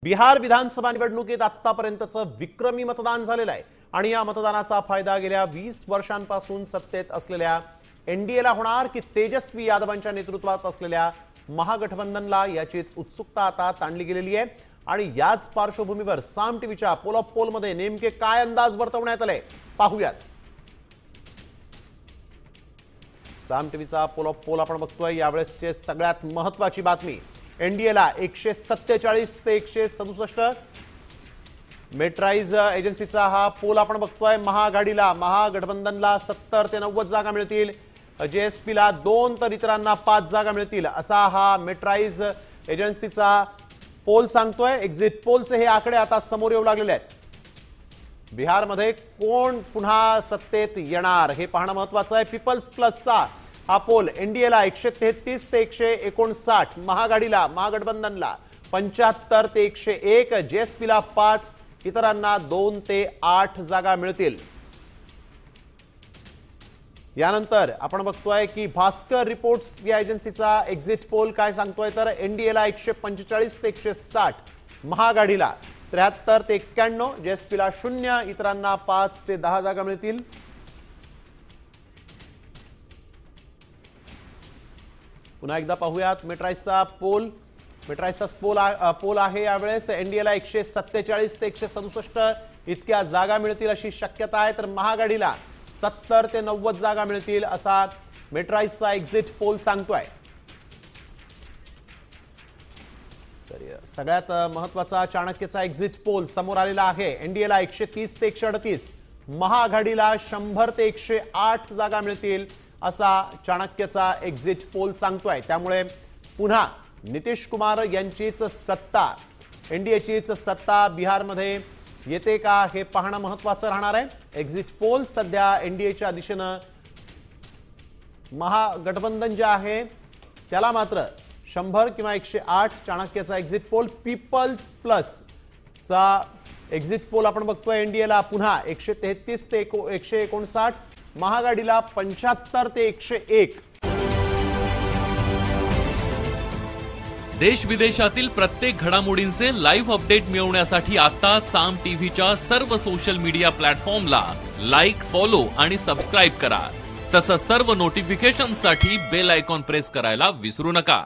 बिहार विधानसभा निवडणुकीत आतापर्यंतचं विक्रमी मतदान झालेलं आहे आणि या मतदानाचा फायदा गेल्या 20 वर्षांपासून सत्तेत असलेल्या एनडीएला होणार की तेजस्वी यादवांच्या नेतृत्वात असलेल्या महागठबंधनला याचीच उत्सुकता आता ताणली गेलेली आहे। आणि याच पार्श्वभूमीवर साम टीव्हीच्या पोल ऑफ पोल मध्ये नेमके काय अंदाज वर्तवण्यात आले पाहूयात। साम टीव्हीचा पोल ऑफ पोल आपण बघतोय। यावेळेसची सगळ्यात महत्त्वाची बातमी, एनडीएला 147 ते 167, मेट्राइज एजन्सीचा हा पोल आपण बघतोय। महाआघाडीला महागठबंधनला 70 ते 90 जागा मिळतील, जेएसपीला 2 तर इतरांना 5 जागा मिळतील असा हा मेट्राइज एजन्सीचा पोल सांगतोय। एक्झिट पोलचे हे आकडे आता समोर येऊ लागलेले आहेत। बिहारमध्ये कोण पुन्हा सत्तेत येणार हे पाहणं महत्त्वाचं आहे। पीपल्स प्लसचा हा पोल एनडीएला 133 ते 159, महाआघाडीला महागठबंधनला 75 ते 101, जेएसपीला 5, इतरांना 2 ते 8 जागा मिळतील। यानंतर आपण बघतोय की भास्कर रिपोर्ट्स या एजन्सीचा एक्झिट पोल काय सांगतोय तर एनडीएला 145 ते 160, महाआघाडीला 73 ते 91, जेएसपीला 0, इतरांना 5 ते 10 जागा मिळतील। पुन्हा एकदा पाहूयात मेट्राइजचा पोल। मेट्राइजचा पोल आहे यावेळेस एनडीएला 147 ते 167 इतक्या जागा मिळतील अशी शक्यता आहे, तर महाआघाडीला 70 ते 90 जागा मिळतील असा मेट्राइजचा एक्झिट पोल सांगतोय। तर सगळ्यात महत्त्वाचा चाणक्यचा एक्झिट पोल समोर आलेला आहे। एनडीएला 130 ते 138, महाआघाडीला 100 ते 108 जागा मिळतील असा चाणक्यचा एक्झिट पोल सांगतोय। त्यामुळे पुन्हा नितीश कुमार यांचीच सत्ता, एनडीएचीच सत्ता बिहारमध्ये येते का हे पाहणं महत्त्वाचं राहणार आहे। एक्झिट पोल सध्या एनडीएच्या दिशेनं, महागठबंधन जे आहे त्याला मात्र 100 किंवा 108 चाणक्यचा एक्झिट पोल। पीपल्स प्लस चा एक्झिट पोल आपण बघतोय एनडीएला पुन्हा 133 ते 159, महाआघाडीला 75 ते 101। देश विदेशातील प्रत्येक घडामोडींचे लाईव्ह अपडेट मिळवण्यासाठी आता साम टीव्हीच्या सर्व सोशल मीडिया प्लॅटफॉर्मला लाईक, फॉलो आणि सबस्क्राइब करा। तसंच सर्व नोटिफिकेशनसाठी बेल आयकॉन प्रेस करायला विसरू नका।